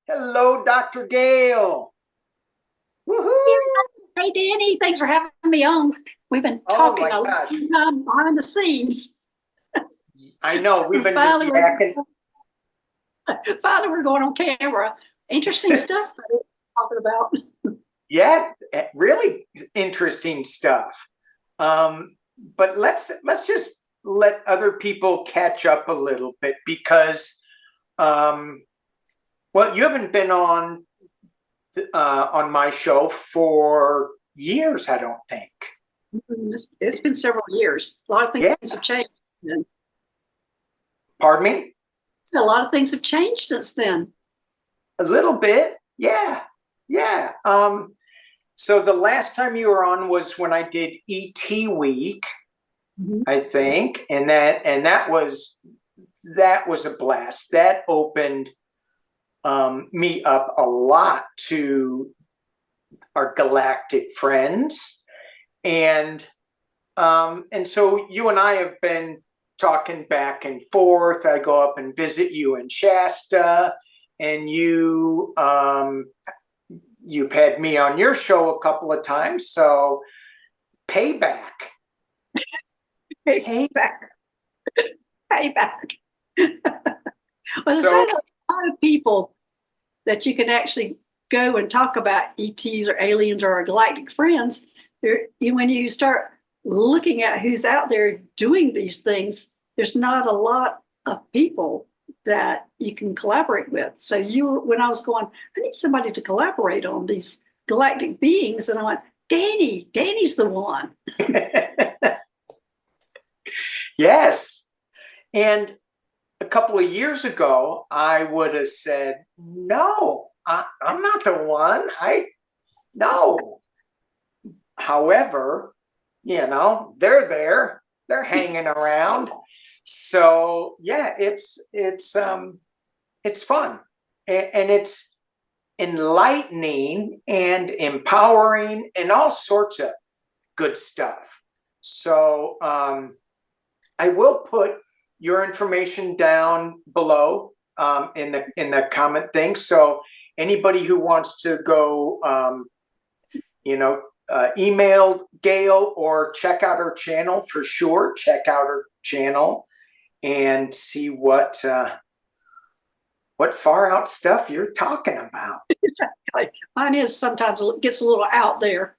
Hello, Dr. Gail. Woohoo! Hey, Danny, thanks for having me on. We've been Oh talking my a long gosh. time behind the scenes. I know we've And been just yakking. finally we're going on camera. Interesting stuff that we're talking about. Yeah, really interesting stuff. But let's just let other people catch up a little bit because well, you haven't been on my show for years, I don't think. It's been several years. A lot of things Yeah, have changed. And pardon me? a lot of things have changed since then. A little bit. Yeah. Yeah. So the last time you were on was when I did ET week, Mhm. I think, and that was a blast. That opened me up a lot to our galactic friends, and so you and I have been talking back and forth. I go up and visit you in Shasta, and you've had me on your show a couple of times, so payback. Hey, Payback. Payback. Well, there's so not a lot of people that you can actually go and talk about ETs or aliens or our galactic friends. When you start looking at who's out there doing these things, there's not a lot of people that you can collaborate with. So when I was going, I need somebody to collaborate on these galactic beings, and I went, Danny's the one. yes, and a couple of years ago, I would have said, no, I'm not the one. No. However, they're there, they're hanging around. So yeah, it's fun, and it's enlightening and empowering and all sorts of good stuff. So I will put your information down below in the comment thing. So anybody who wants to go, email Gail or check out her channel, for sure. Check out her channel and see what far out stuff you're talking about. Exactly. Mine is sometimes it gets a little out there.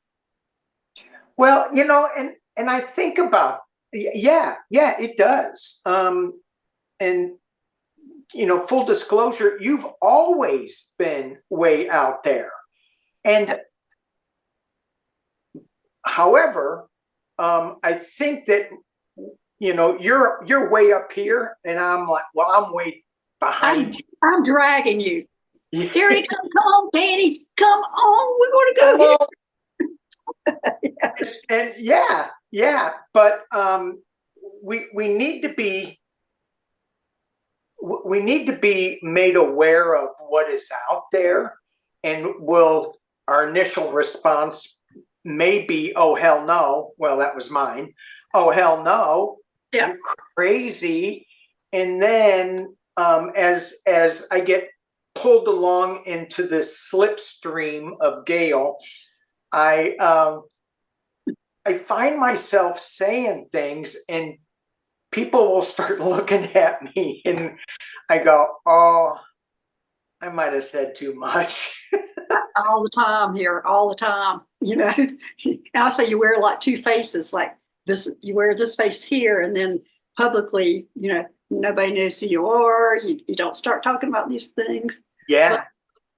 Well, and I think about, yeah, it does. And full disclosure, you've always been way out there. And however, I think that you're way up here, and I'm like, well, I'm way behind I'm dragging you. you. Here he comes. Come on, Danny. Come on. We're going to Come go on. here. Yes. And yeah, but we need to be made aware of what is out there, and our initial response may be, oh hell no. Well, that was mine. Oh hell no. Yeah. You're crazy. And then as I get pulled along into this slipstream of Gail, I find myself saying things, and people will start looking at me, and I go, oh, I might have said too much. All the time here, all the time. Also you wear like two faces, like this, you wear this face here, and then publicly, nobody knows who you are. You don't start talking about these things. Yeah.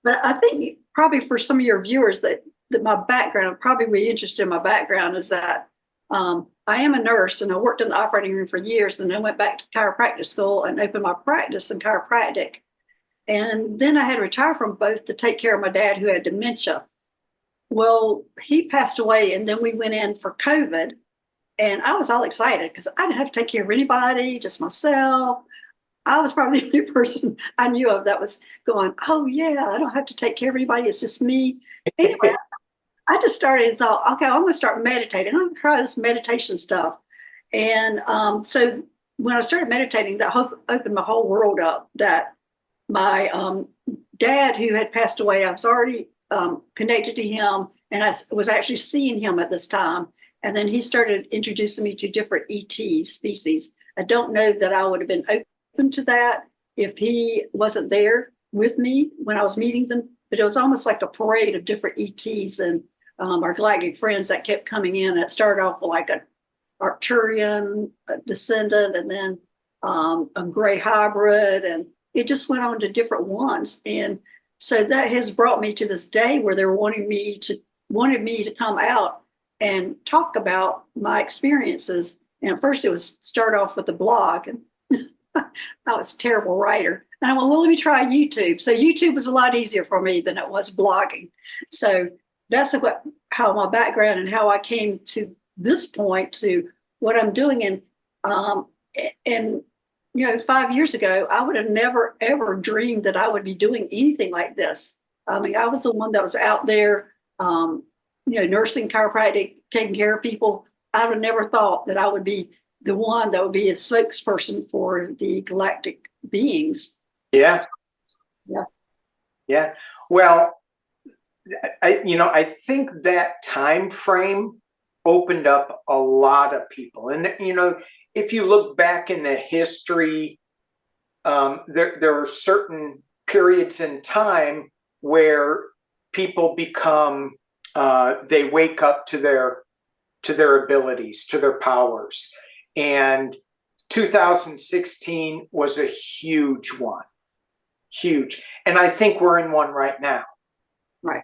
But I think probably for some of your viewers that my background, probably be interested in my background, is that I am a nurse, and I worked in the operating room for years, and then went back to chiropractic school and opened my practice in chiropractic. And then I had to retire from both to take care of my dad, who had dementia. Well, he passed away, and then we went in for COVID, and I was all excited because I didn't have to take care of anybody, just myself. I was probably the only person I knew of that was going, oh yeah, I don't have to take care of anybody. It's just me. Anyway, I just started and thought, okay, I'm going to start meditating. I'm going to try this meditation stuff. And so when I started meditating, that opened my whole world up, that my dad, who had passed away, I was already connected to him, and I was actually seeing him at this time. And then he started introducing me to different ET species. I don't know that I would have been open to that if he wasn't there with me when I was meeting them, but it was almost like a parade of different ETs and our galactic friends that kept coming in. It started off like a Arcturian descendant, and then a gray hybrid, and it just went on to different ones. And so that has brought me to this day where they're wanted me to come out and talk about my experiences. And at first it was start off with a blog, and I was a terrible writer. And I went, well, let me try YouTube. So YouTube was a lot easier for me than it was blogging. So that's how my background and how I came to this point to what I'm doing. And 5 years ago, I would have never, ever dreamed that I would be doing anything like this. I mean, I was the one that was out there, nursing, chiropractic, taking care of people. I would have never thought that I would be the one that would be a spokesperson for the galactic beings. Yeah. Yeah. Yeah. Well, I think that time frame opened up a lot of people. And, if you look back in the history, there are certain periods in time where people become, they wake up to their abilities, to their powers. And 2016 was a huge one. Huge. And I think we're in one right now. Right.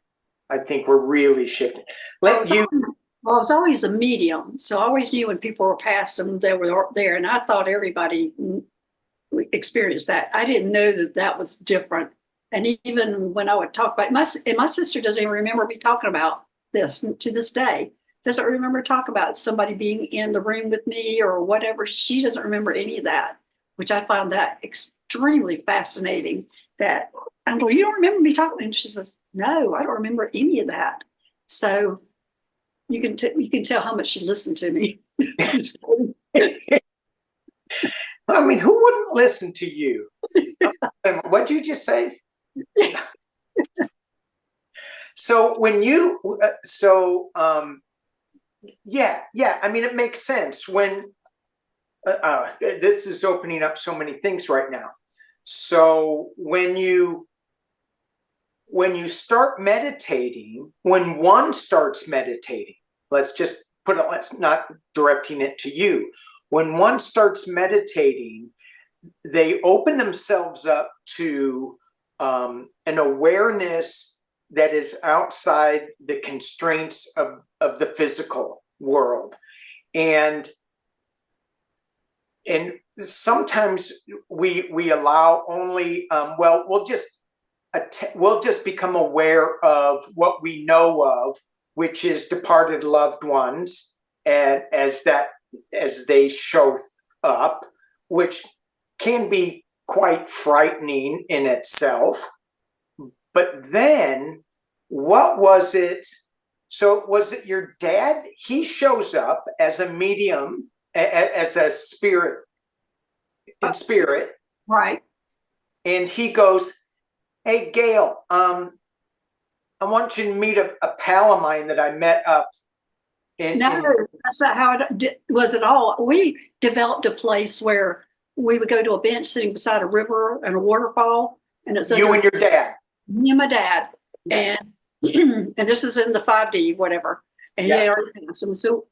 I think we're really shifting. Well, I was always a medium, so I always knew when people were past them, they were there, and I thought everybody experienced that. I didn't know that was different. And even when I would talk about my sister doesn't even remember me talking about this to this day. Doesn't remember talk about somebody being in the room with me or whatever. She doesn't remember any of that, which I find that extremely fascinating. That I'm going, you don't remember me talking? And she says, no, I don't remember any of that. So you can tell how much she listened to me. I mean, who wouldn't listen to you? What'd you just say? So when you, yeah. I mean, it makes sense when this is opening up so many things right now. So when you start meditating, when one starts meditating, let's not directing it to you. When one starts meditating, they open themselves up to an awareness that is outside the constraints of the physical world. And sometimes we allow only, we'll just become aware of what we know of, which is departed loved ones, and as they show up, which can be quite frightening in itself. But then, what was it? So was it your dad? He shows up as a medium, as a spirit, in spirit. Right. And he goes, hey, Gail, I want you to meet a pal of mine that I met up that's not how it was at all. We developed a place where we would go to a bench sitting beside a river and a waterfall. And it's you and your dad. Me and my dad. And and this is in the 5D, whatever. And he had already passed.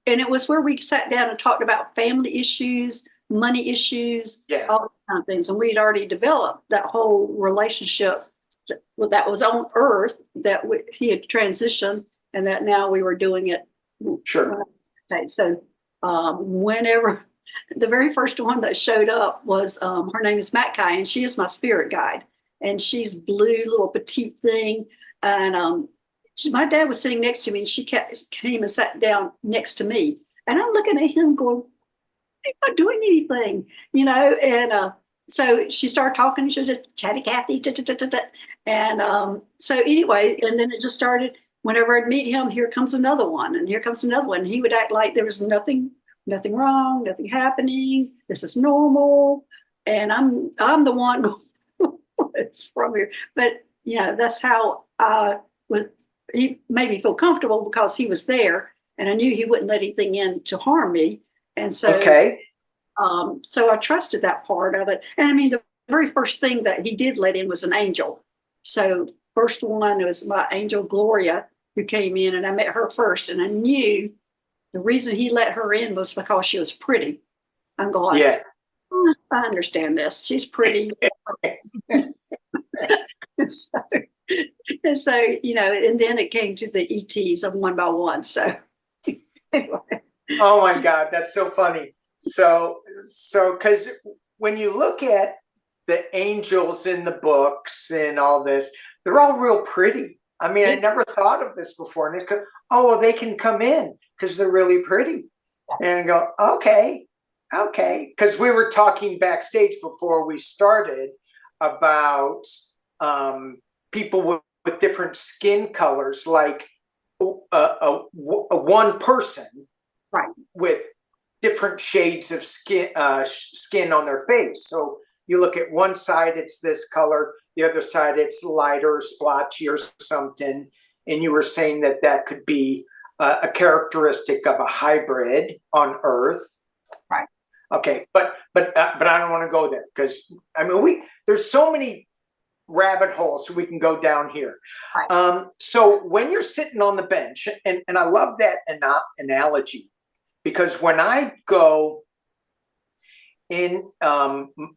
And it was where we sat down and talked about family issues, money issues, all those kind of things. And we'd already developed that whole relationship that was on Earth, that he had transitioned, and that now we were doing it. Sure. So whenever the very first one that showed up was her name is Mackay, and she is my spirit guide. And she's blue, little petite thing. And my dad was sitting next to me, and she came and sat down next to me. And I'm looking at him going, I'm not doing anything, And so she started talking. She was just chatty Cathy. And so anyway, and then it just started. Whenever I'd meet him, here comes another one, and here comes another one. And he would act like there was nothing wrong, nothing happening. This is normal. And I'm the one going, it's from here. But you know, that's how I would, he made me feel comfortable because he was there and I knew he wouldn't let anything in to harm me. And so, Okay. so I trusted that part of it. And I mean, the very first thing that he did let in was an angel. So first one was my angel Gloria, who came in, and I met her first, and I knew the reason he let her in was because she was pretty. I'm going, Yeah. I understand this. She's pretty. so, and so, you know, and then it came to the ETs of one by one. So anyway. Oh my God, that's so funny. So because when you look at the angels in the books and all this, they're all real pretty. I mean, I never thought of this before. And oh, well, they can come in because they're really pretty. And I go, okay. Because we were talking backstage before we started about people with different skin colors, like one person Right. with different shades of skin on their face. So you look at one side, it's this color, the other side, it's lighter, splotchy, or something. And you were saying that that could be a characteristic of a hybrid on Earth. Right. Okay, but I don't want to go there because I mean there's so many rabbit holes we can go down here. Right. So when you're sitting on the bench, and I love that analogy, because when I go in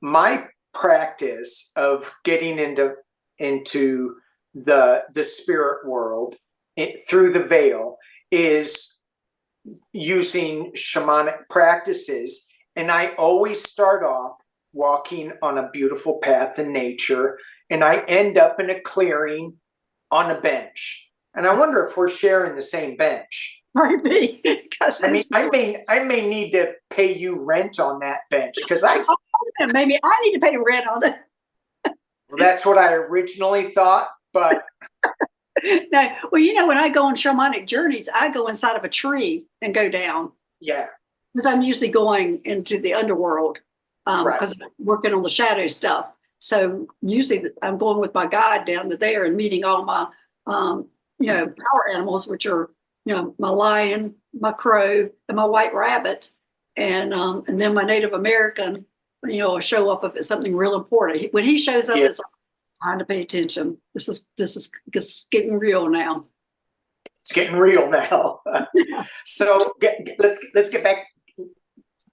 my practice of getting into the spirit world through the veil is using shamanic practices, and I always start off walking on a beautiful path in nature, and I end up in a clearing on a bench. And I wonder if we're sharing the same bench. Might be. I mean, I may need to pay you rent on that bench because maybe I need to pay rent on it. Well, that's what I originally thought, but no. Well, you know, when I go on shamanic journeys, I go inside of a tree and go down. Yeah, because I'm usually going into the underworld right. because I'm working on the shadow stuff. So usually I'm going with my guide down to there and meeting all my, you know, power animals, which are, you know, my lion, my crow, and my white rabbit, and then my Native American, you know, will show up if it's something real important. When he shows up, it's like, time to pay attention. This is getting real now. It's getting real now. So let's get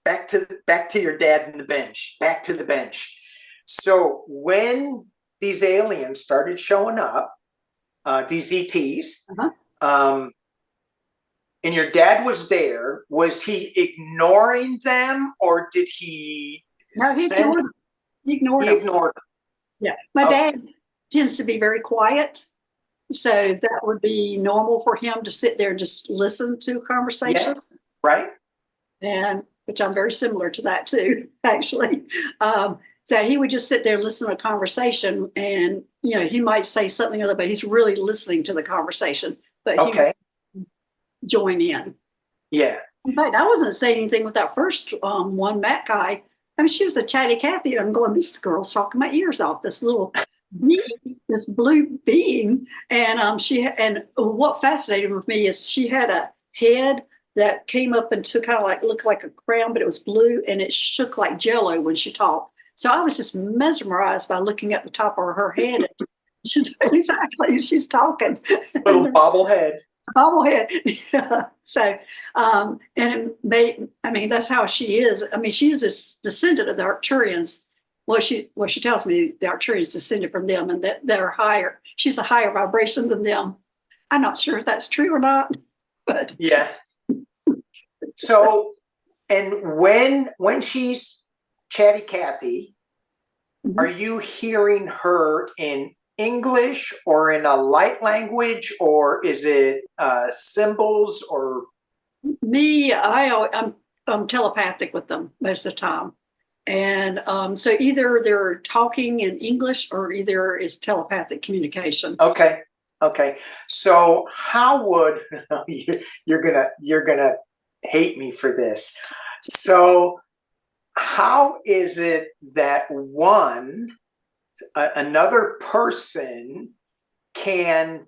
back to your dad and the bench. Back to the bench. So when these aliens started showing up, these ETs, and your dad was there, was he ignoring them, or did he? No, he ignored them. He ignored them. Yeah, my dad tends to be very quiet, so that would be normal for him to sit there and just listen to conversation. Yeah, right. And which I'm very similar to that too, actually. So he would just sit there and listen to a conversation, and you know, he might say something other, but he's really listening to the conversation. But he would join in. Yeah. In fact, I wasn't saying anything with that first one, Matt guy. I mean, she was a chatty Cathy. I'm going, this girl's talking my ears off. This little being, this blue being, and and what fascinated with me is she had a head that came up and took kind of like looked like a crown, but it was blue and it shook like jello when she talked. So I was just mesmerized by llooking at the top of her head. Exactly, she's talking. Little bobblehead. Bobblehead. Yeah. So, and it made, I mean, that's how she is. I mean, she is a descendant of the Arcturians. Well, she tells me the Arcturians descended from them and that they're higher. She's a higher vibration than them. I'm not sure if that's true or not, but yeah. So, and when she's chatty Cathy, are you hearing her in English or in a light language, or is it symbols? Or me, I'm telepathic with them most of the time, and so either they're talking in English or either it's telepathic communication. Okay. So how would you're gonna hate me for this? So how is it that another person can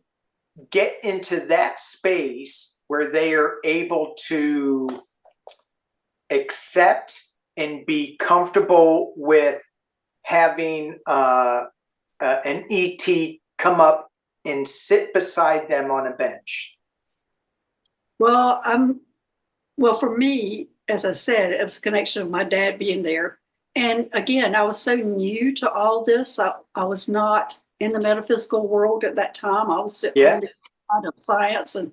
get into that space where they are able to accept and be comfortable with having an ET come up and sit beside them on a bench? Well, for me, as I said, it was a connection of my dad being there. And again, I was so new to all this. I was not in the metaphysical world at that time. I was sitting on the side of science and,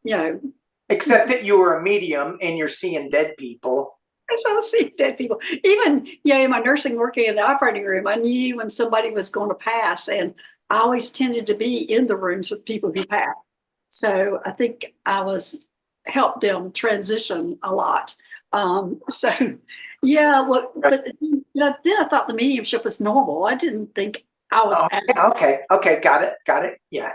you know. Except that you were a medium and you're seeing dead people. So I was seeing dead people. Even, in my nursing, working in the operating room, I knew when somebody was going to pass. And I always tended to be in the rooms with people who passed. So I think I helped them transition a lot. Yeah, but then I thought the mediumship was normal. I didn't think I was. Okay, got it. Yeah.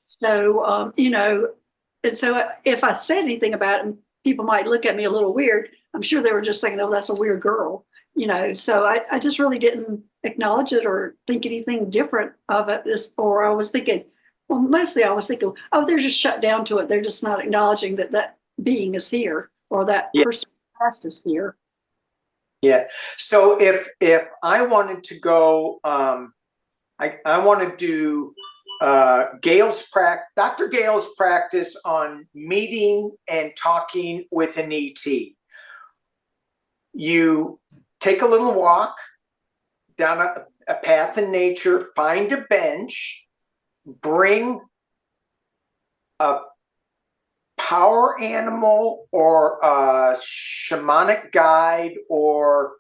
So, and so if I said anything about it, people might look at me a little weird. I'm sure they were just saying, "Oh, that's a weird girl," So I just really didn't acknowledge it or think anything different of it. Or I was thinking, well, mostly I was thinking, oh, they're just shut down to it. They're just not acknowledging that being is here or that person past is here. Yeah. So if I wanted to go, I want to do Dr. Gale's practice on meeting and talking with an ET. You take a little walk down a path in nature, find a bench, bring a power animal or a shamanic guide or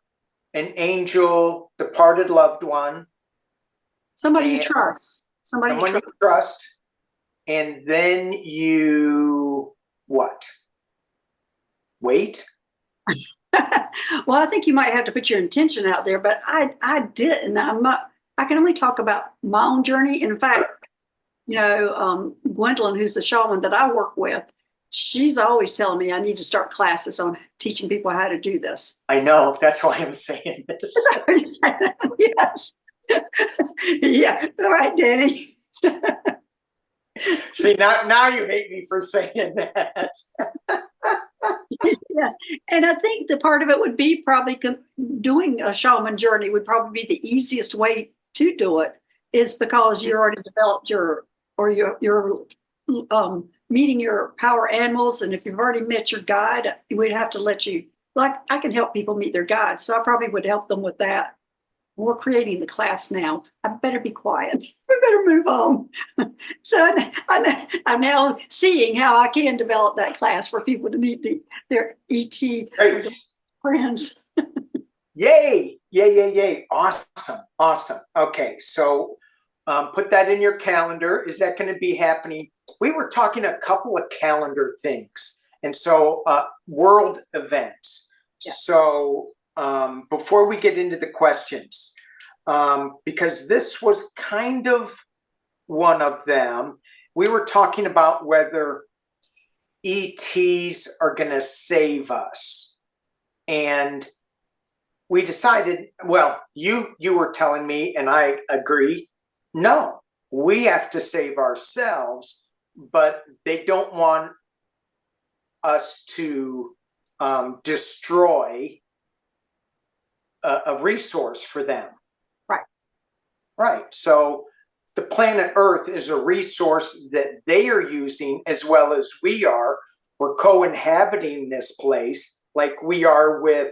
an angel, departed loved one. Somebody you trust. Someone you trust. And then you what? Wait? Well, I think you might have to put your intention out there, but I didn't. I can only talk about my own journey. In fact, Gwendolyn, who's the shaman that I work with, she's always telling me I need to start classes on teaching people how to do this. I know. That's why I'm saying this. Yes. Yeah. All right, Danny. See, now you hate me for saying that. Yes. And I think the part of it would be probably doing a shaman journey would probably be the easiest way to do it, is because you already developed you're meeting your power animals. And if you've already met your guide, we'd have to let you, like, I can help people meet their guides. So I probably would help them with that. We're creating the class now. I better be quiet. We better move on. So I'm now seeing how I can develop that class for people to meet their ET friends. Yay. Awesome. Okay, so put that in your calendar. Is that going to be happening? We were talking a couple of calendar things. And so world events. Yeah. So before we get into the questions, because this was kind of one of them, we were talking about whether ETs are going to save us. And we decided, well, you were telling me, and I agree, no, we have to save ourselves, but they don't want us to destroy a resource for them. Right. So the planet Earth is a resource that they are using as well as we are. We're co-inhabiting this place like we are with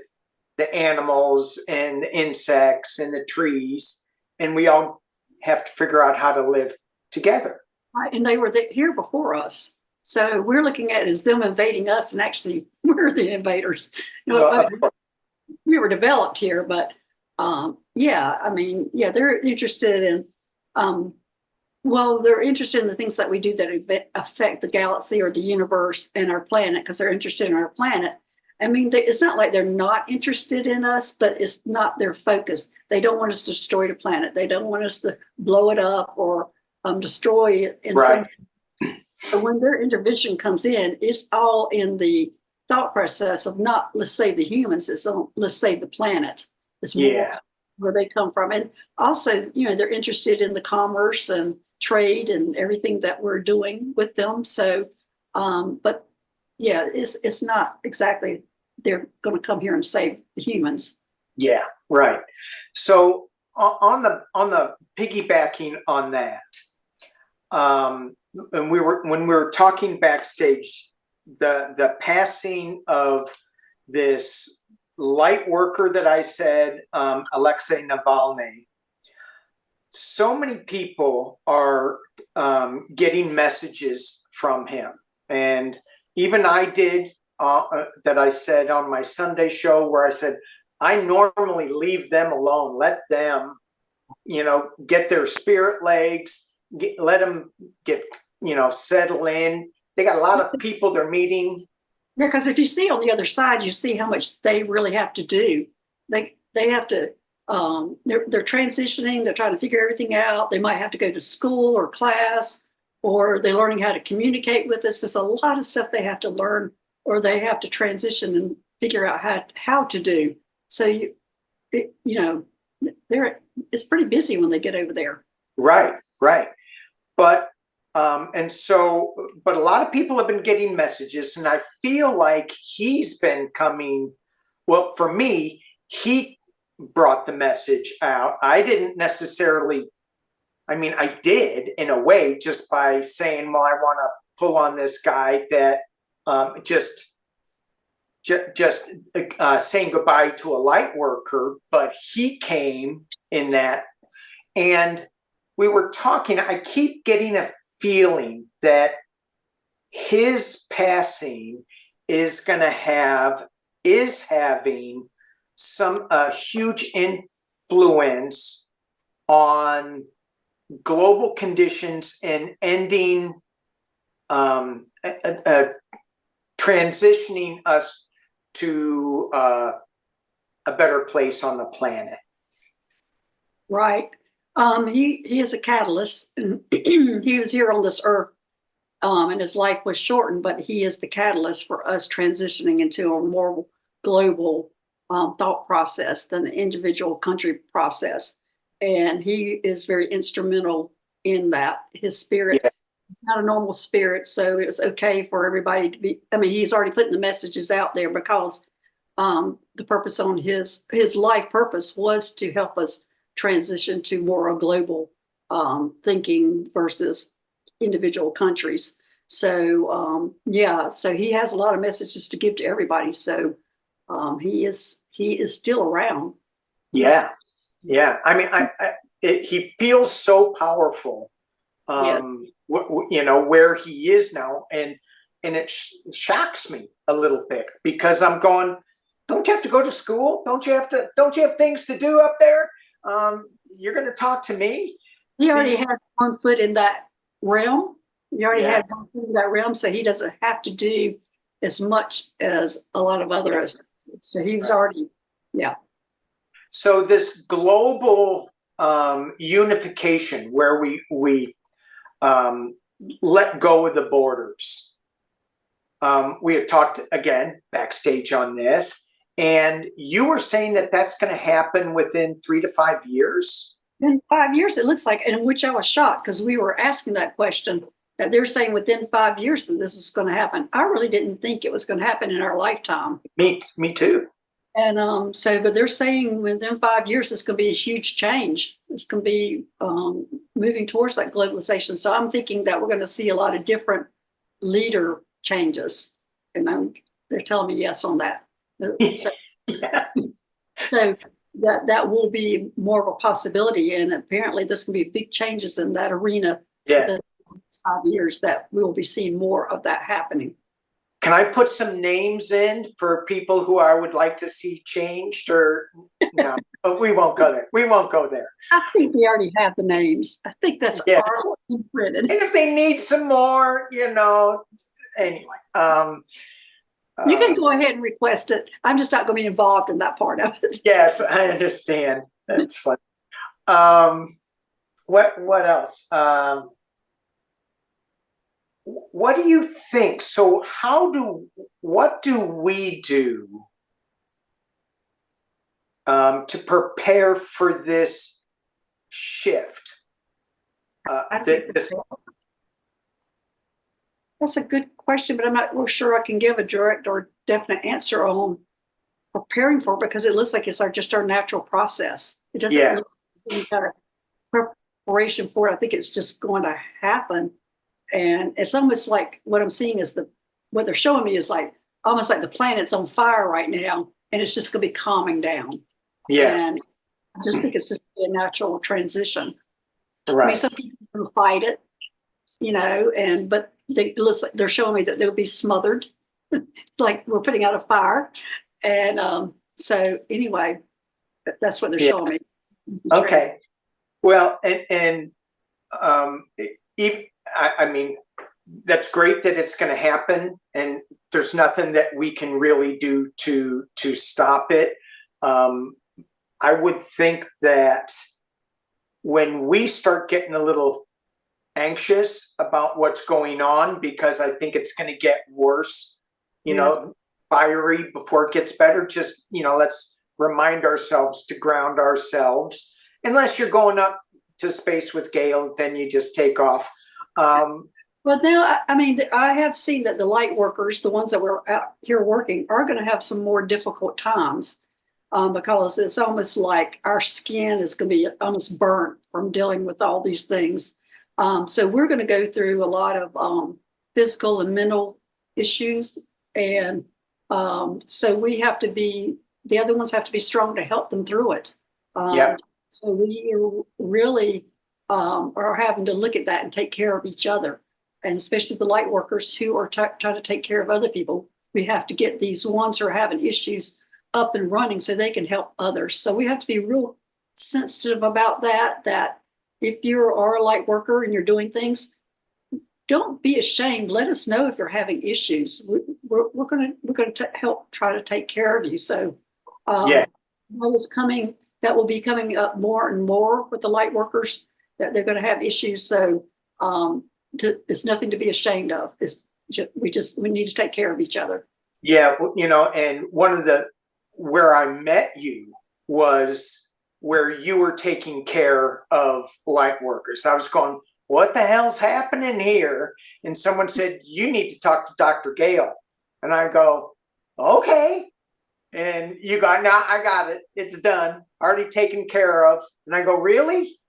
the animals and the insects and the trees, and we all have to figure out how to live together. Right. And they were here before us. So we're looking at it as them invading us, and actually we're the invaders. We were developed here, but they're interested in, they're interested in the things that we do that affect the galaxy or the universe and our planet, because they're interested in our planet. I mean, it's not like they're not interested in us, but it's not their focus. They don't want us to destroy the planet. They don't want us to blow it up or destroy it. Right. So when their intervention comes in, it's all in the thought process of not let's save the humans, it's let's save the planet. It's more where they come from. And also, they're interested in the commerce and trade and everything that we're doing with them. So, but yeah, it's not exactly they're going to come here and save the humans. Yeah, right. So on the piggybacking on that, and when we were talking backstage, the passing of this light worker that I said, Alexei Navalny. So many people are getting messages from him, and even I did that I said on my Sunday show, where I said I normally leave them alone, let them, get their spirit legs, let them get, settle in. They got a lot of people they're meeting. Because if you see on the other side, you see how much they really have to do. They have to. They're transitioning. They're trying to figure everything out. They might have to go to school or class, or they're learning how to communicate with us. There's a lot of stuff they have to learn, or they have to transition and figure out how to do. So it's pretty busy when they get over there. Right. But but a lot of people have been getting messages, and I feel like he's been coming. Well, for me, he brought the message out. I didn't necessarily, I did in a way, just by saying, well, I want to pull on this guy that just saying goodbye to a light worker, but he came in that. And we were talking, I keep getting a feeling that his passing is having some huge influence on global conditions and ending, transitioning us to a better place on the planet. Right. He is a catalyst, and he was here on this earth, and his life was shortened, but he is the catalyst for us transitioning into a more global thought process than the individual country process. And he is very instrumental in that. His spirit, yeah. It's not a normal spirit, so it was okay for everybody to be. He's already putting the messages out there because the purpose on his life purpose was to help us transition to more global thinking versus individual countries. So so he has a lot of messages to give to everybody. So he is still around. Yeah. He feels so powerful. Where he is now, and it shocks me a little bit, because I'm going, don't you have to go to school? Don't you have things to do up there? You're going to talk to me? He already had one foot in that realm. Had one foot in that realm, so he doesn't have to do as much as a lot of others. So he was already, So this global unification, where we let go of the borders. We had talked again backstage on this, and you were saying that that's going to happen within 3 to 5 years. In 5 years, it looks like, and which I was shocked, because we were asking that question, that they're saying within 5 years that this is going to happen. I really didn't think it was going to happen in our lifetime. Me too. And but they're saying within 5 years, it's going to be a huge change. It's going to be moving towards that globalization. So I'm thinking that we're going to see a lot of different leader changes. And they're telling me yes on that. So that will be more of a possibility. And apparently there's going to be big changes in that arena. Yeah. The next 5 years that we will be seeing more of that happening. Can I put some names in for people who I would like to see changed, or no? But we won't go there. I think they already have the names. I think that's already printed. And if they need some more, anyway. You can go ahead and request it. I'm just not going to be involved in that part of it. Yes, I understand. That's funny. What else? What do you think? So what do we do to prepare for this shift? I think that's a good question, but I'm not real sure I can give a direct or definite answer on preparing for it because it looks like it's just our natural process. It doesn't look like any kind of preparation for it. I think it's just going to happen. And it's almost like what I'm seeing is what they're showing me is like almost like the planet's on fire right now and it's just going to be calming down. Yeah. And I just think it's just a natural transition. Right. I mean, some people will fight it, but it looks like they're showing me that they'll be smothered, like we're putting out a fire. And so anyway, that's what they're showing me. Okay. Well, I mean, that's great that it's going to happen, and there's nothing that we can really do to stop it. I would think that when we start getting a little anxious about what's going on, because I think it's going to get worse, fiery before it gets better, just, let's remind ourselves to ground ourselves. Unless you're going up to space with Gail, then you just take off. Well, now, I mean, I have seen that the light workers, the ones that were out here working, are going to have some more difficult times because it's almost like our skin is going to be almost burnt from dealing with all these things. So we're going to go through a lot of physical and mental issues. And so the other ones have to be strong to help them through it. So we really are having to look at that and take care of each other. And especially the light workers who are trying to take care of other people. We have to get these ones who are having issues up and running so they can help others. So we have to be real sensitive about that if you are a light worker and you're doing things, don't be ashamed. Let us know if you're having issues. We're going to help try to take care of you. So that will be coming up more and more with the light workers, that they're going to have issues. So it's nothing to be ashamed of. We need to take care of each other. Yeah, and where I met you was where you were taking care of light workers. I was going, what the hell's happening here? And someone said, you need to talk to Dr. Gail. And I go, okay. And you go, nah, I got it. It's done. Already taken care of. And I go, really?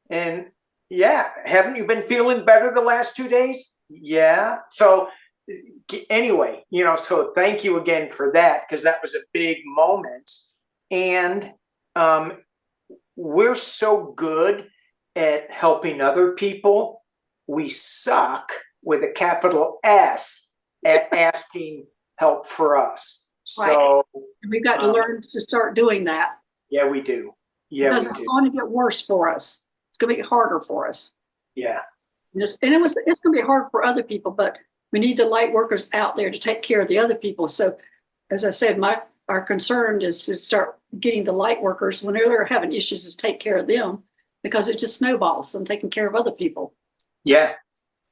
And yeah, haven't you been feeling better the last 2 days? Yeah. So anyway, so thank you again for that, because that was a big moment. And we're so good at helping other people. We suck, with a capital S, at asking help for us. So we've got to learn to start doing that. Yeah, we do. Yeah, because it's going to get worse for us. It's going to get harder for us. Yeah. It's going to be hard for other people, but we need the light workers out there to take care of the other people. So, as I said, our concern is to start getting the light workers, when they're having issues, is take care of them, because it just snowballs and taking care of other people. Yeah.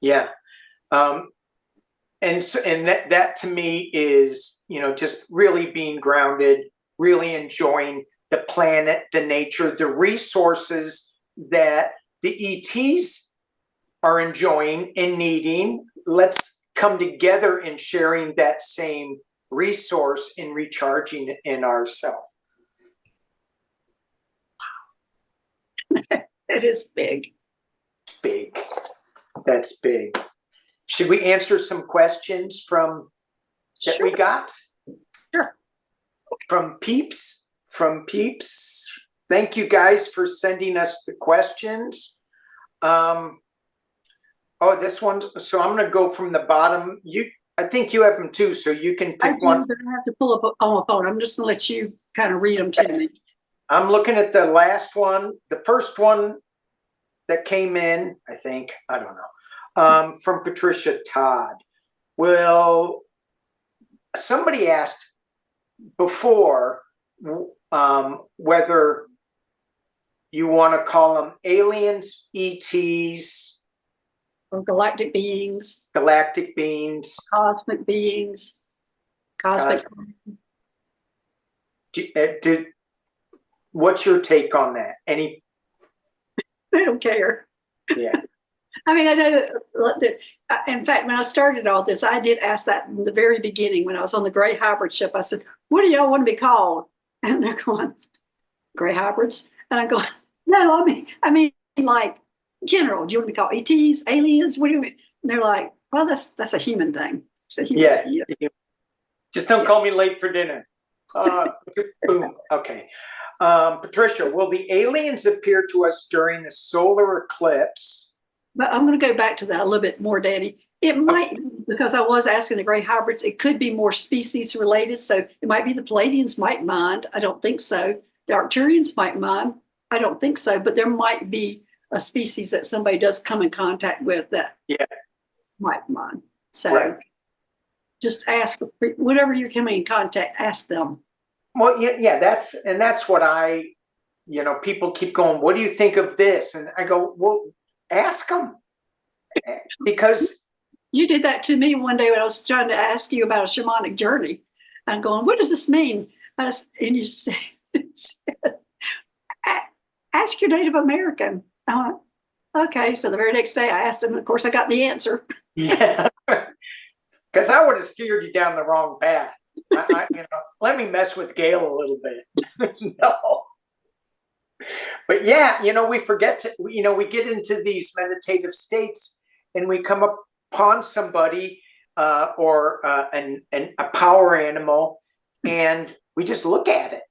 Yeah. And that to me is, just really being grounded, really enjoying the planet, the nature, the resources that the ETs are enjoying and needing. Let's come together in sharing that same resource and recharging in ourselves. It is big. Big. That's big. Should we answer some questions that we got? Sure. From peeps. Thank you guys for sending us the questions. This one. So I'm going to go from the bottom. I think you have them too, so you can pick one. But I have to pull up on my phone. I'm just going to let you kind of read them to me. I'm looking at the last one, the first one that came in, I think. I don't know. From Patricia Todd. Well, somebody asked before whether you want to call them aliens, ETs, or galactic beings, cosmic beings, what's your take on that? I don't care. Yeah. I mean, I know that, in fact, when I started all this, I did ask that in the very beginning when I was on the gray hybrid ship. I said, what do y'all want to be called? And they're going, gray hybrids. And I go, no, I mean, like general. Do you want to be called ETs, aliens? What do you mean? And they're like, well, that's a human thing. It's a human Yeah. thing. Just don't call me late for dinner. Boom. Okay. Patricia, will the aliens appear to us during the solar eclipse? But I'm going to go back to that a little bit more, Danny. It might, because I was asking the gray hybrids, it could be more species related. So it might be the Palladians might mind. I don't think so. The Arcturians might mind. I don't think so. But there might be a species that somebody does come in contact with that might mind. So just ask, whatever you're coming in contact, ask them. Well, yeah, that's what people keep going, what do you think of this? And I go, well, ask them. Because you did that to me one day when I was trying to ask you about a shamanic journey. I'm going, what does this mean? And you said, ask your Native American. I went, okay. So the very next day I asked him, and of course I got the answer. Yeah. Because I would have steered you down the wrong path. Let me mess with Gail a little bit. No. But yeah, we forget to, we get into these meditative states and we come upon somebody or a power animal, and we just look at it.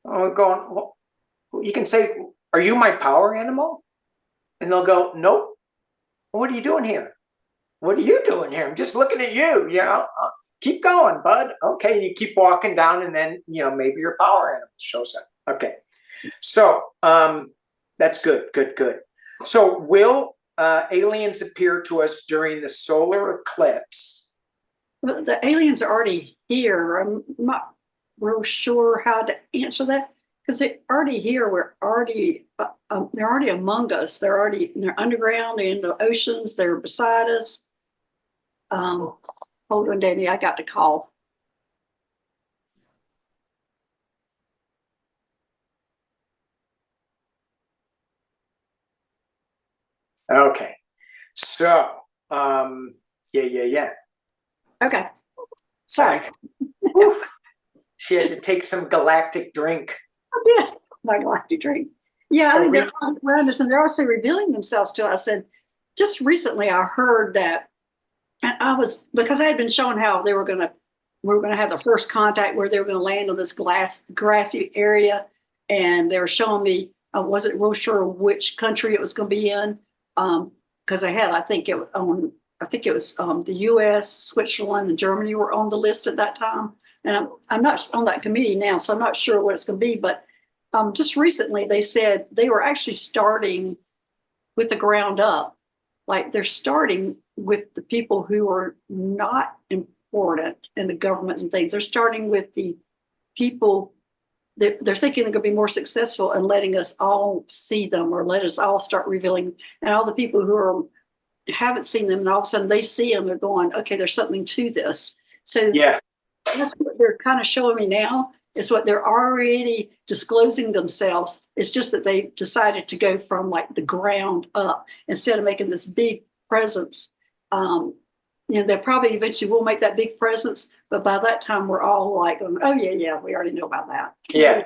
We're going, well, you can say, are you my power animal? And they'll go, nope. What are you doing here? What are you doing here? I'm just looking at you, keep going, bud. Okay, you keep walking down, and then, maybe your power animal shows up. Okay. So that's good. So will aliens appear to us during the solar eclipse? Well, the aliens are already here. I'm not real sure how to answer that because they're already here. They're already among us. They're underground. They're in the oceans. They're beside us. Hold on, Danny. I got to call. Okay. So, yeah. Okay. Sorry. She had to take some galactic drink. Yeah, my galactic drink. Yeah, I mean, they're around us and they're also revealing themselves to us. And just recently I heard that, and because I had been shown how we were going to have the first contact where they were going to land on this grassy area. And they were showing me, I wasn't real sure which country it was going to be in. Because I think it was the U.S., Switzerland, and Germany were on the list at that time. And I'm not on that committee now, so I'm not sure what it's going to be. But just recently, they said they were actually starting with the ground up. Like they're starting with the people who are not important in the government and things. They're starting with the people that they're thinking they're going to be more successful in letting us all see them or let us all start revealing. And all the people who haven't seen them, and all of a sudden they see them, they're going, okay, there's something to this. So yeah, that's what they're kind of showing me now, is what they're already disclosing themselves. It's just that they decided to go from like the ground up instead of making this big presence. They probably eventually will make that big presence, but by that time we're all like, oh yeah, we already know about that. Yeah.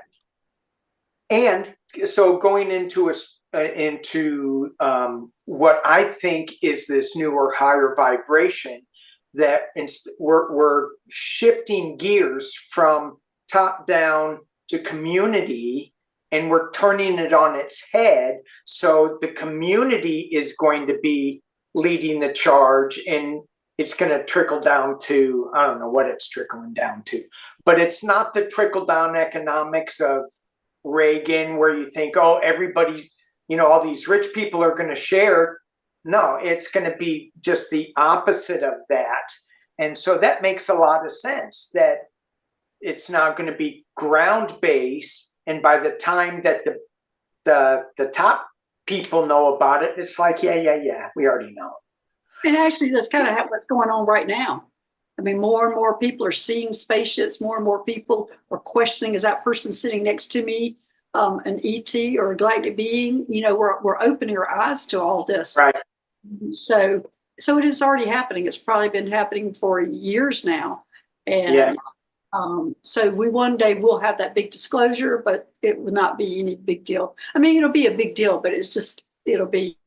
And so going into what I think is this newer higher vibration, that we're shifting gears from top down to community, and we're turning it on its head. So the community is going to be leading the charge, and it's going to trickle down to, I don't know what it's trickling down to, but it's not the trickle down economics of Reagan where you think, oh, everybody, all these rich people are going to share. No, it's going to be just the opposite of that. And so that makes a lot of sense, that it's now going to be ground based. And by the time that the top people know about it, it's like, yeah, we already know. And actually, that's kind of what's going on right now. I mean, more and more people are seeing spaceships. More and more people are questioning, is that person sitting next to me an ET or a galactic being, we're opening our eyes to all this. Right. So it is already happening. It's probably been happening for years now. And Yeah. so we one day will have that big disclosure, but it will not be any big deal. I mean, it'll be a big deal, but it'll be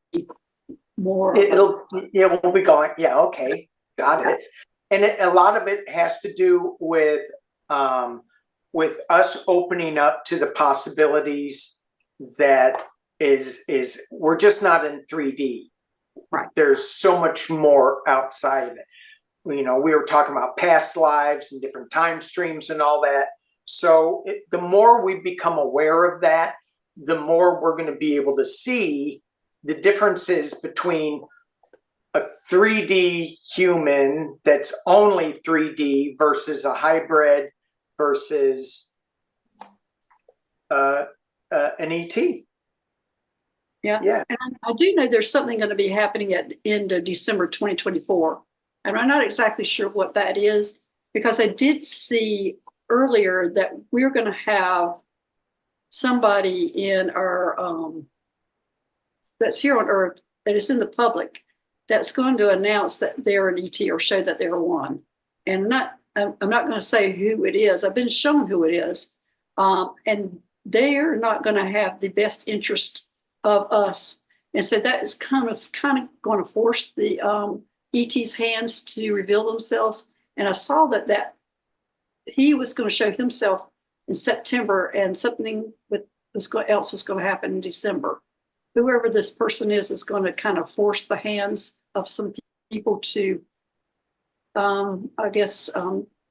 more. We'll be going, yeah, okay, got it. And a lot of it has to do with us opening up to the possibilities that we're just not in 3D. Right. There's so much more outside of it. We were talking about past lives and different time streams and all that. So the more we become aware of that, the more we're going to be able to see the differences between a 3D human that's only 3D versus a hybrid versus an ET. Yeah. And I do know there's something going to be happening at the end of December 2024. And I'm not exactly sure what that is, because I did see earlier that we're going to have somebody in our that's here on Earth, that is in the public, that's going to announce that they're an ET or show that they're one. And I'm not going to say who it is. I've been shown who it is. And they're not going to have the best interest of us. And so that is kind of going to force the ET's hands to reveal themselves. And I saw that he was going to show himself in September, and something else was going to happen in December. Whoever this person is going to kind of force the hands of some people to,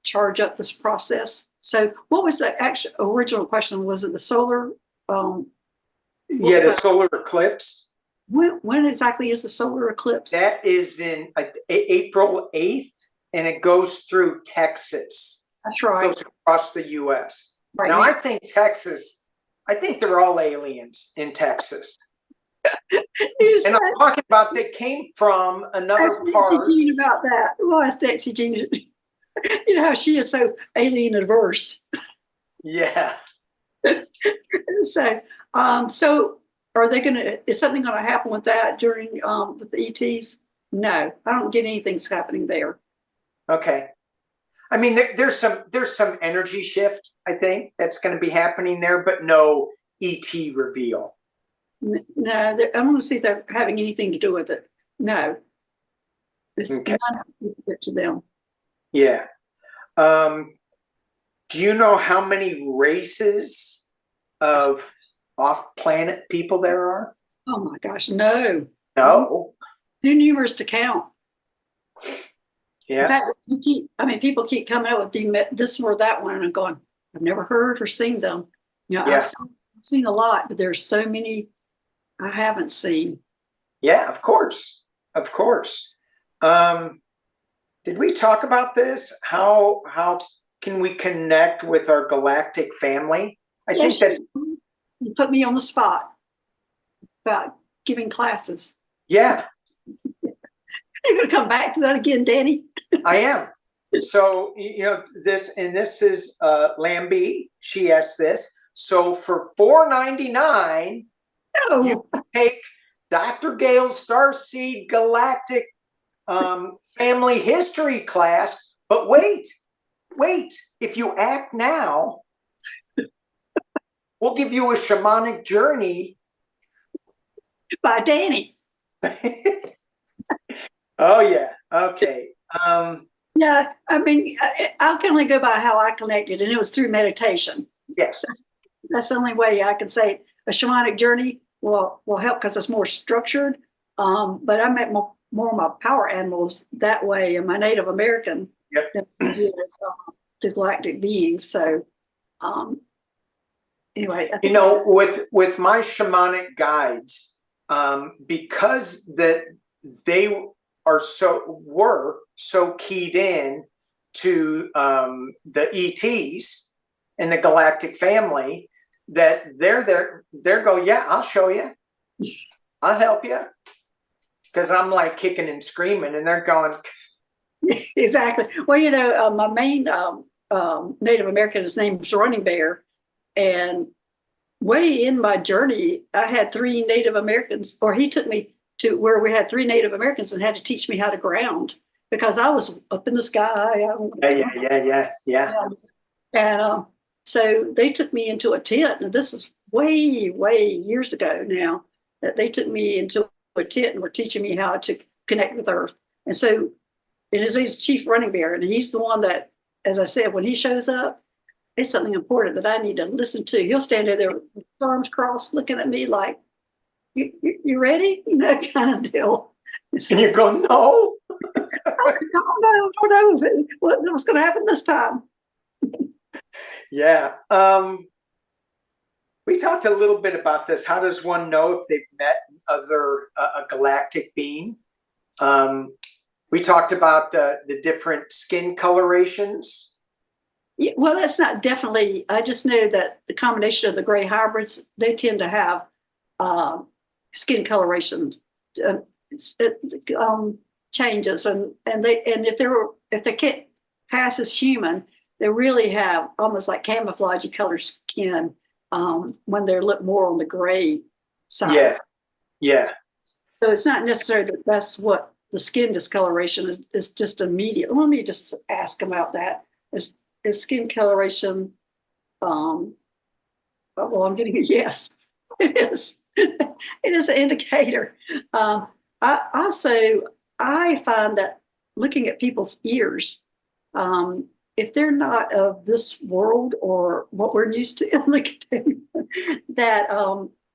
charge up this process. So what was the actual original question? Was it the solar? The solar eclipse. When exactly is the solar eclipse? That is in April 8th, and it goes through Texas. That's right. It goes across the U.S. Right. Now, I think they're all aliens in Texas. And I'm talking about they came from another part. Jean about that. Well, ask Dexy Jean. You know how she is so alien averse. Yeah. So are they is something going to happen with that during with the ETs? No, I don't get anything's happening there. Okay. I mean, there's some energy shift, I think, that's going to be happening there, but no ET reveal. No, I don't want to see if they're having anything to do with it. No. It's not to them. Yeah. Do you know how many races of off-planet people there are? Oh my gosh, no. No. Too numerous to count. Yeah. In fact, people keep coming up with this or that one, and I'm going, I've never heard or seen them. I've seen a lot, but there's so many I haven't seen. Yeah, of course. Of course. Did we talk about this? How can we connect with our galactic family? I think that's... You put me on the spot about giving classes. Yeah. You're going to come back to that again, Danny? I am. So, this is Lambie. She asked this. So for $4.99, you can take Dr. Gail's Starseed Galactic Family History class. But wait. If you act now, we'll give you a shamanic journey by Danny. Oh yeah. Okay. Yeah, I can only go by how I connected, and it was through meditation. Yes. So that's the only way I can say a shamanic journey will help, because it's more structured. But I met more of my power animals that way, and my Native American than the galactic beings. So anyway, with my shamanic guides, because that they were so keyed in to the ETs and the galactic family, that they're go, yeah, I'll show you, I'll help you, because I'm like kicking and screaming, and they're going. Exactly. Well, my main Native American, his name was Running Bear, and way in my journey, I had 3 Native Americans, or he took me to where we had 3 Native Americans and had to teach me how to ground because I was up in the sky. Yeah. And so they took me into a tent, and this is way, way years ago now that they took me into a tent and were teaching me how to connect with Earth. And so, and he's Chief Running Bear, and he's the one that, as I said, when he shows up, it's something important that I need to listen to. He'll stand there with arms crossed, looking at me like, "You ready?" You know, kind of deal. So, And you go, no. I don't know what's going to happen this time. Yeah. We talked a little bit about this. How does one know if they've met a galactic being? We talked about the different skin colorations. Yeah, well, that's not definitely. I just know that the combination of the gray hybrids, they tend to have skin coloration changes, and if they can't pass as human, they really have almost like camouflage colored skin when they're more on the gray side. Yeah. So it's not necessarily that that's what the skin discoloration is just immediate. Let me just ask about that. Is skin coloration, well, I'm getting a yes. It is. It is an indicator. I find that looking at people's ears, if they're not of this world or what we're used to, look at them, that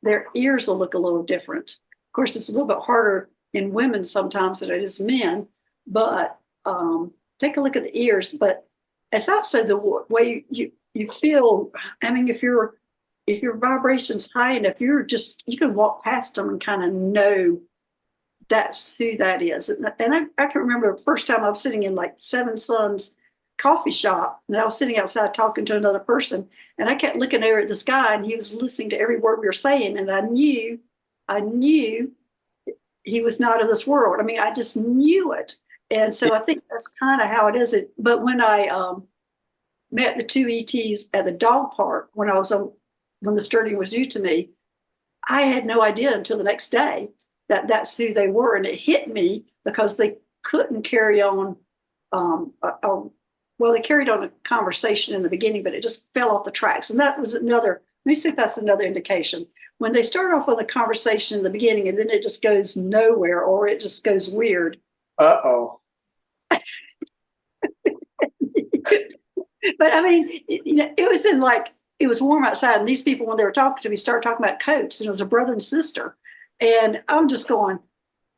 their ears will look a little different. Of course, it's a little bit harder in women sometimes than it is men, but take a look at the ears. But it's also the way you feel. I mean, if your vibration's high enough, you can walk past them and kind of know that's who that is. And I can remember the first time I was sitting in like Seven Sons coffee shop, and I was sitting outside talking to another person, and I kept looking over at this guy, and he was listening to every word we were saying, and I knew he was not of this world. I mean, I just knew it. And so I think that's kind of how it is. But when I met the 2 ETs at the dog park when the sturdy was new to me, I had no idea until the next day that that's who they were, and it hit me because they couldn't carry on. Well, they carried on a conversation in the beginning, but it just fell off the tracks, and that was another. Let me see if that's another indication. When they start off on a conversation in the beginning and then it just goes nowhere or it just goes weird. Uh-oh. But I mean, it was warm outside, and these people, when they were talking to me, started talking about coats, and it was a brother and sister. And I'm just going,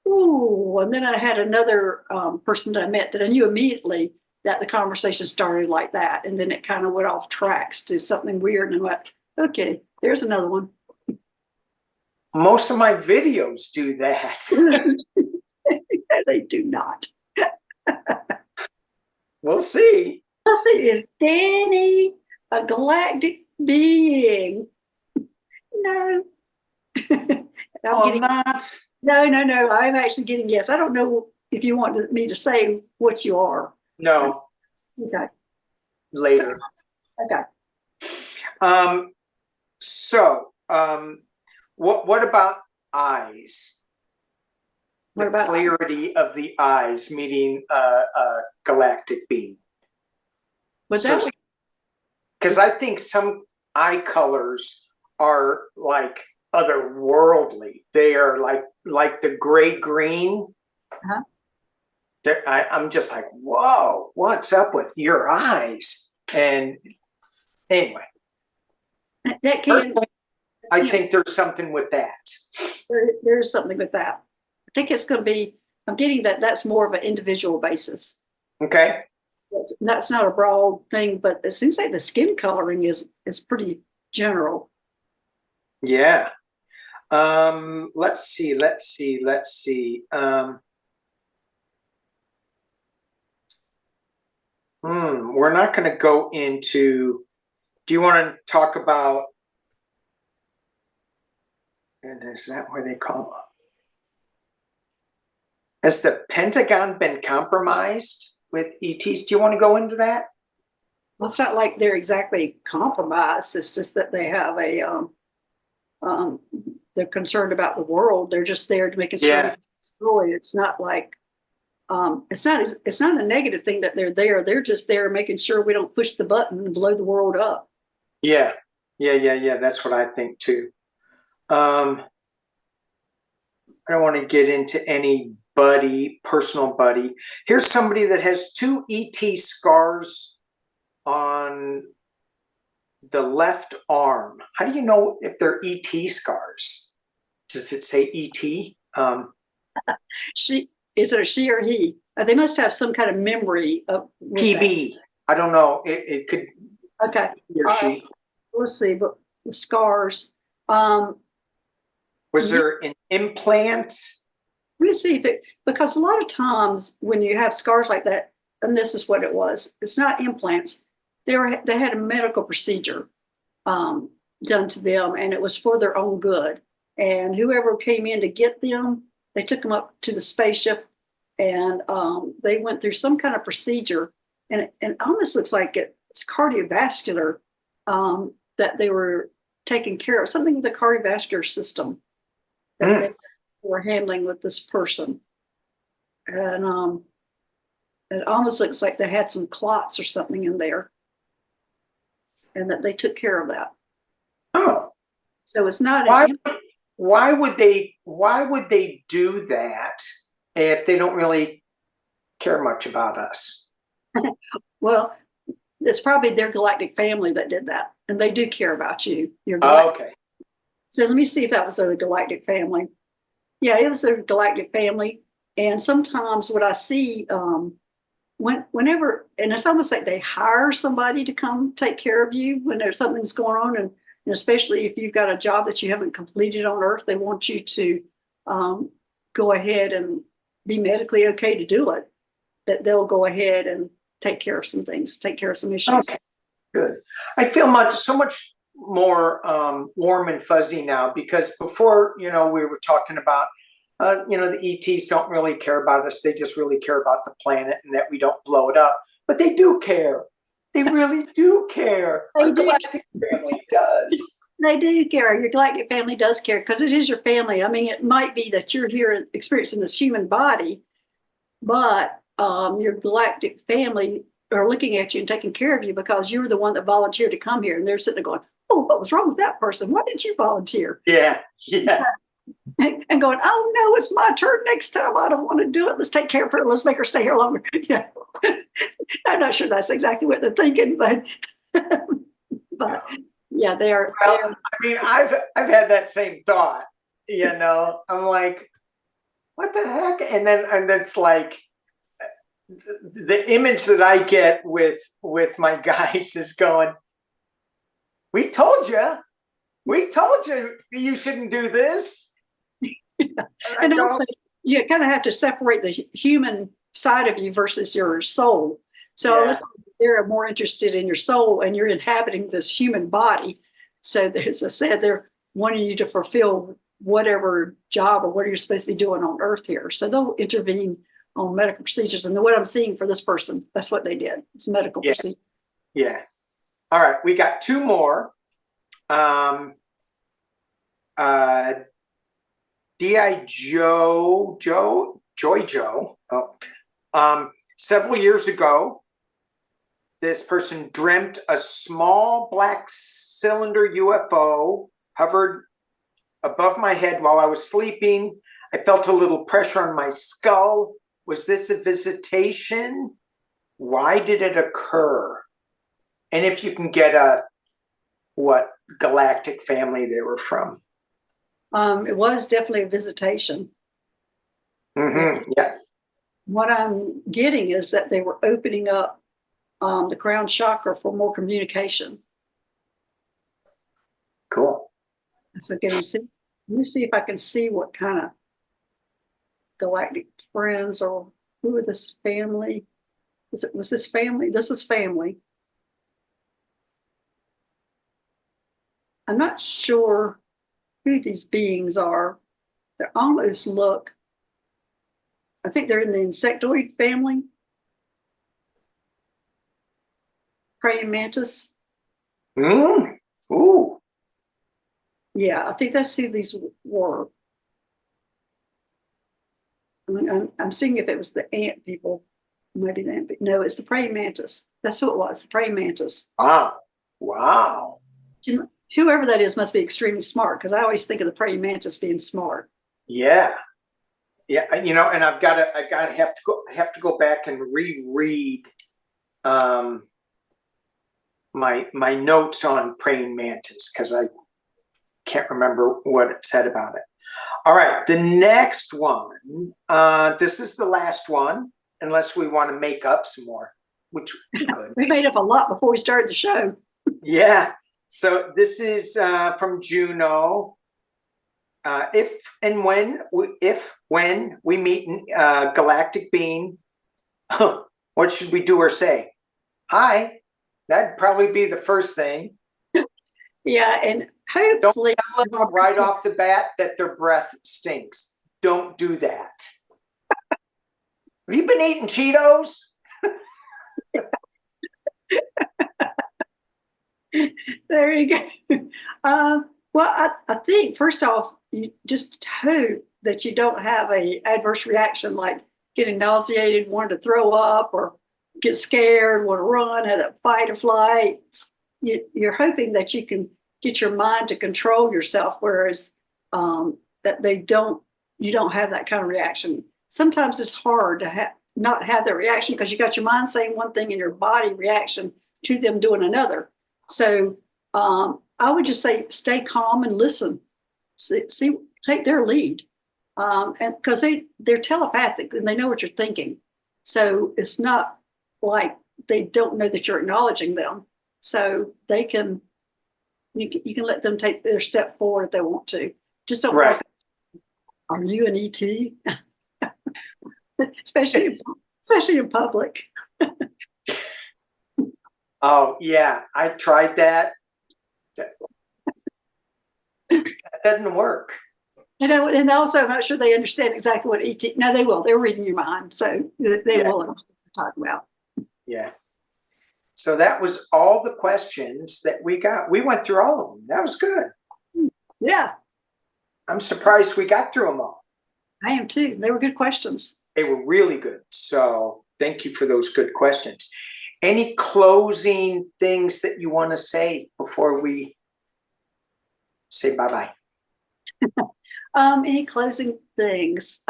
ooh. And then I had another person that I met that I knew immediately that the conversation started like that. And then it kind of went off tracks to something weird. And I went, okay, there's another one. Most of my videos do that. They do not. We'll see. Let's see, is Danny a galactic being? No. Not. No. I'm actually getting yes. I don't know if you want me to say what you are. No. Okay. Later. Okay. So, what about eyes? What about clarity of the eyes, meeting a galactic being? Because I think some eye colors are like otherworldly. They are like the gray green. Uh-huh. I'm just like, whoa, what's up with your eyes? And anyway, I think there's something with that. There's something with that. I think it's going to be. I'm getting that's more of an individual basis. Okay. That's not a broad thing, but it seems like the skin coloring is pretty general. Yeah. Let's see. We're not going to go into. Do you want to talk about? And is that where they call it? Has the Pentagon been compromised with ETs? Do you want to go into that? Well, it's not like they're exactly compromised. It's just that they have a they're concerned about the world. They're just there to make sure we destroy. It's not like it's not a negative thing that they're there. They're just there making sure we don't push the button and blow the world up. Yeah. That's what I think too. I don't want to get into any personal buddy. Here's somebody that has 2 ET scars on the left arm. How do you know if they're ET scars? Does it say ET? Is it a she or he? They must have some kind of memory of PB. That. I don't know. It could. Okay. He or she. Let's see. But the scars. Was there an implant? Let me see if because a lot of times when you have scars like that, and this is what it was. It's not implants. They had a medical procedure done to them, and it was for their own good. And whoever came in to get them, they took them up to the spaceship, and they went through some kind of procedure, and it almost looks like it's cardiovascular that they were taking care of, something with the cardiovascular system that they were handling with this person. And it almost looks like they had some clots or something in there, and that they took care of that. Oh, so it's not. Why would they do that if they don't really care much about us? Well, it's probably their galactic family that did that, and they do care about you. Okay. So let me see if that was their galactic family. Yeah, it was their galactic family. And sometimes what I see, whenever, and it's almost like they hire somebody to come take care of you when there's something's going on, and especially if you've got a job that you haven't completed on Earth, they want you to go ahead and be medically okay to do it. That they'll go ahead and take care of some things, take care of some issues. Okay, good. I feel so much more warm and fuzzy now, because before, we were talking about, the ETs don't really care about us. They just really care about the planet and that we don't blow it up. But they do care. They really do care. Our galactic family does. They do care. Your galactic family does care because it is your family. I mean, it might be that you're here experiencing this human body, but your galactic family are looking at you and taking care of you because you were the one that volunteered to come here. And they're sitting there going, oh, what was wrong with that person? Why didn't you volunteer? Yeah. And going, oh, no, it's my turn next time. I don't want to do it. Let's take care of her. Let's make her stay here longer. Yeah. I'm not sure that's exactly what they're thinking, but yeah, they are. Well, I mean, I've had that same thought, I'm like, what the heck? And it's like, the image that I get with my guys is going, we told you you shouldn't do this. And also, you kind of have to separate the human side of you versus your soul. So they're more interested in your soul, and you're inhabiting this human body. So as I said, they're wanting you to fulfill whatever job or what you're supposed to be doing on Earth here. So they'll intervene on medical procedures. And what I'm seeing for this person, that's what they did. It's medical procedure. Yeah. All right. We got 2 more. D.I. Joy Joe. Oh, several years ago, this person dreamt a small black cylinder UFO hovered above my head while I was sleeping. I felt a little pressure on my skull. Was this a visitation? Why did it occur? And if you can get what galactic family they were from. It was definitely a visitation. Mm-hmm. Yeah. What I'm getting is that they were opening up the crown chakra for more communication. Cool. So let me see if I can see what kind of galactic friends or who are this family. Was this family? This is family. I'm not sure who these beings are. They almost look, I think they're in the insectoid family. Praying mantis. Ooh. Yeah, I think that's who these were. I'm seeing if it was the ant people, maybe the ant. No, it's the praying mantis. That's who it was. The praying mantis. Wow. Wow. Whoever that is must be extremely smart, because I always think of the praying mantis being smart. Yeah. Yeah. And I've got to have to go back and reread my notes on praying mantis, because I can't remember what it said about it. All right, the next one. This is the last one, unless we want to make up some more, which we could. We made up a lot before we started the show. Yeah. So this is from Juno. If when we meet in galactic being, what should we do or say? Hi. That'd probably be the first thing. Yeah, and hopefully don't tell them right off the bat that their breath stinks. Don't do that. Have you been eating Cheetos? There you go. Well, I think first off, you just hope that you don't have a adverse reaction like getting nauseated, wanting to throw up, or get scared, want to run, have that fight or flight. You're hoping that you can get your mind to control yourself, whereas that you don't have that kind of reaction. Sometimes it's hard to not have that reaction because you got your mind saying one thing and your body reaction to them doing another. So I would just say stay calm and listen. Take their lead, and because they're telepathic and they know what you're thinking. So it's not like they don't know that you're acknowledging them. So you can let them take their step forward if they want to. Just don't. Right. Are you an ET? especially in public. Oh yeah, I tried that. That doesn't work. And also, I'm not sure they understand exactly what ET. No, they will. They're reading your mind, so they will know what we're talking about. Yeah. So that was all the questions that we got. We went through all of them. That was good. Yeah. I'm surprised we got through them all. I am too. They were good questions. They were really good. So thank you for those good questions. Any closing things that you want to say before we say bye-bye? Any closing things?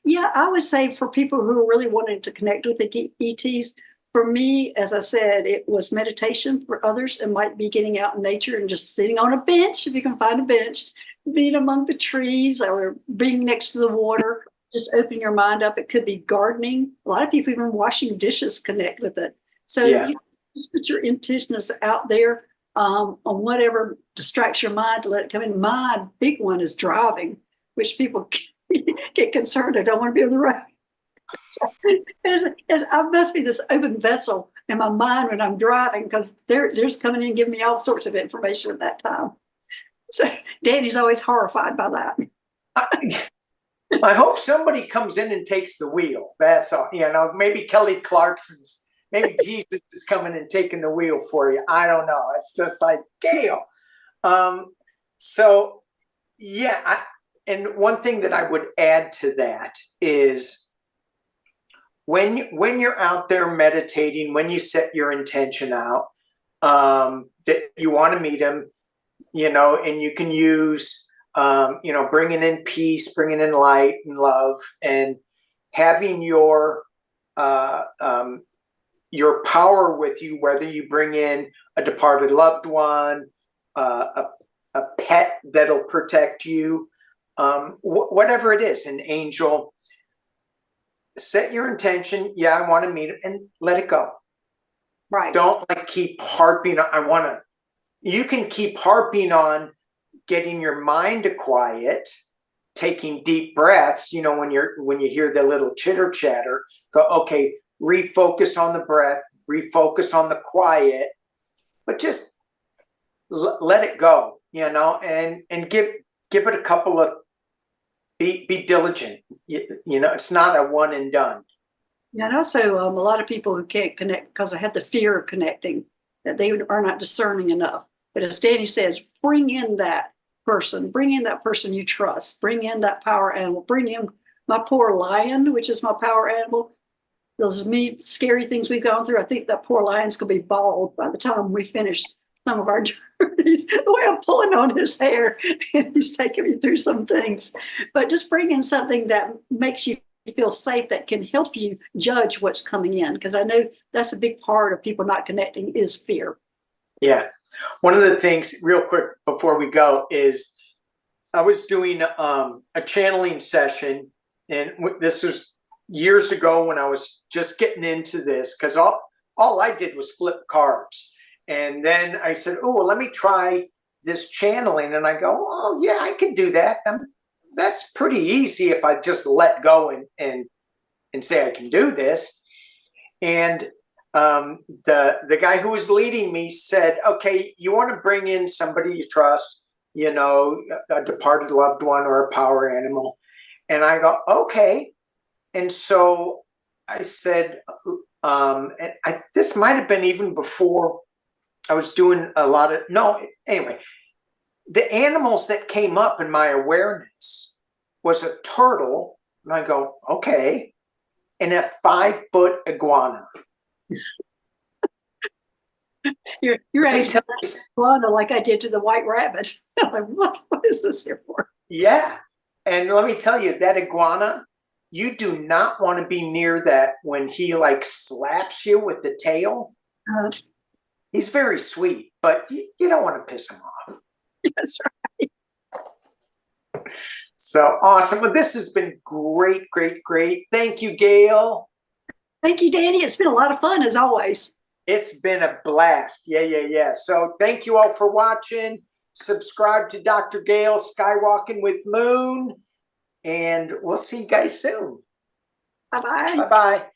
Yeah, I would say for people who are really wanting to connect with the ETs, for me, as I said, it was meditation. For others, it might be getting out in nature and just sitting on a bench, if you can find a bench, being among the trees or being next to the water, just open your mind up. It could be gardening. A lot of people, even washing dishes, connect with it. So you just put your intentions out there on whatever distracts your mind to let it come in. My big one is driving, which people get concerned. I don't want to be on the road. So I must be this open vessel in my mind when I'm driving, because they're just coming in and giving me all sorts of information at that time. So Danny's always horrified by that. I hope somebody comes in and takes the wheel. That's all. Maybe Kelly Clarkson's, maybe Jesus is coming and taking the wheel for you. I don't know. It's just like, Gail. So yeah. And one thing that I would add to that is, when you're out there meditating, when you set your intention out, that you want to meet him, and you can use, bringing in peace, bringing in light and love, and having your power with you, whether you bring in a departed loved one, a pet that'll protect you, whatever it is, an angel. Set your intention. Yeah, I want to meet him, and let it go. Right. Don't keep harping on, you can keep harping on getting your mind to quiet, taking deep breaths, when you hear the little chitter chatter, go, okay, refocus on the breath, refocus on the quiet, but just let it go, and give it a couple of, be diligent. It's not a one and done. Yeah, and also a lot of people who can't connect because I had the fear of connecting, that they are not discerning enough. But as Danny says, bring in that person, bring in that person you trust, bring in that power animal, bring in my poor lion, which is my power animal. Those many scary things we've gone through. I think that poor lion's gonna be bald by the time we finish some of our journeys. The way I'm pulling on his hair, and he's taking me through some things. But just bring in something that makes you feel safe, that can help you judge what's coming in, because I know that's a big part of people not connecting is fear. Yeah. One of the things, real quick before we go, is I was doing a channeling session, and this was years ago when I was just getting into this, because all I did was flip cards. And then I said, oh, well, let me try this channeling. And I go, oh, yeah, I can do that. That's pretty easy if I just let go and say I can do this. And the guy who was leading me said, okay, you want to bring in somebody you trust, you know, a departed loved one or a power animal. And I go, okay. And so I said, this might have been even before I was doing a lot of, no, anyway, the animals that came up in my awareness was a turtle. And I go, okay. And a 5-foot iguana. You're ready to iguana like I did to the white rabbit. I'm like, what is this here for? Yeah. And let me tell you, that iguana, you do not want to be near that when he like slaps you with the tail. He's very sweet, but you don't want to piss him off. That's right. So awesome. Well, this has been great, great, great. Thank you, Gail. Thank you, Danny. It's been a lot of fun as always. It's been a blast. Yeah. So thank you all for watching. Subscribe to Dr. Gail Skywalking with Moon. And we'll see you guys soon. Bye-bye. Bye-bye.